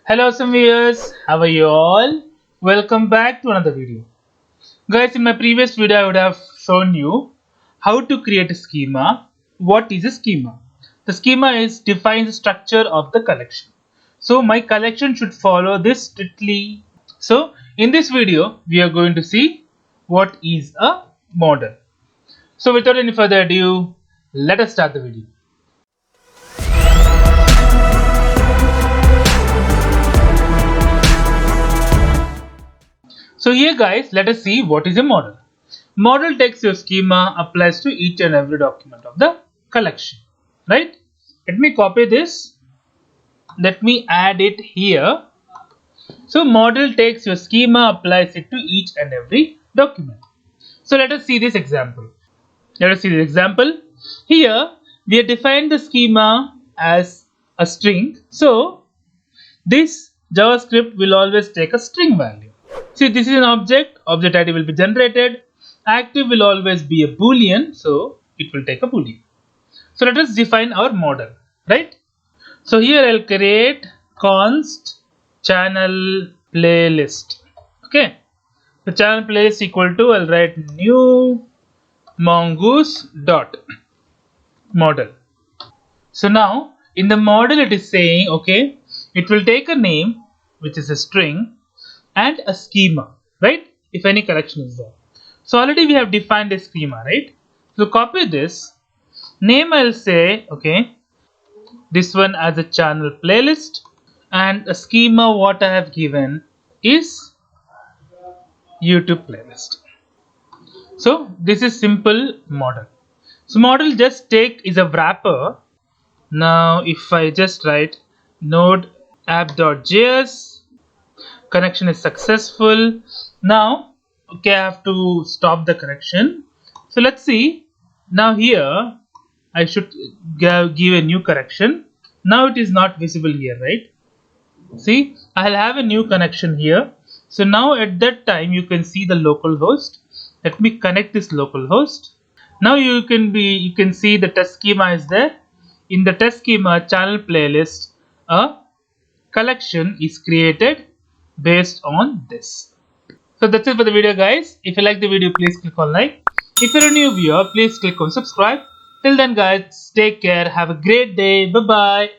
Hello some viewers, how are you all? Welcome back to another video. Guys, in my previous video I would have shown you how to create a schema. What is a schema? The schema defines the structure of the collection. So my collection should follow this strictly. So in this video we are going to see what is a model. So without any further ado, let us start the video. So here guys, let us see what is a model. Model takes your schema, applies to each and every document of the collection, right? Let me copy this. Let me add it here. So model takes your schema, applies it to each and every document. So let us see this example. Here we have defined the schema as a string. So this JavaScript will always take a string value. See, this is an object ID will be generated. Active will always be a boolean, so it will take a boolean. So let us define our model, right? So here I'll create const channel playlist. Okay, the channel playlist equal to, I'll write new mongoose dot model. So now in the model it is saying, okay, it will take a name which is a string and a schema, right? If any collection is there. So already we have defined a schema, right? So copy this name. I'll say, okay, this one as a channel playlist, and a schema what I have given is YouTube playlist. So this is simple model. So model just is a wrapper. Now if I just write node app.js, connection is successful. Now okay, I have to stop the connection. So let's see. Now here I should give a new connection. Now it is not visible here, right? See, I'll have a new connection here. So now at that time you can see the local host. Let me connect this local host. Now you can see the test schema is there. In the test schema channel playlist, a collection is created based on this. So that's it for the video guys. If you like the video, please click on like. If you're a new viewer, please click on subscribe. Till then guys, take care, have a great day, bye bye.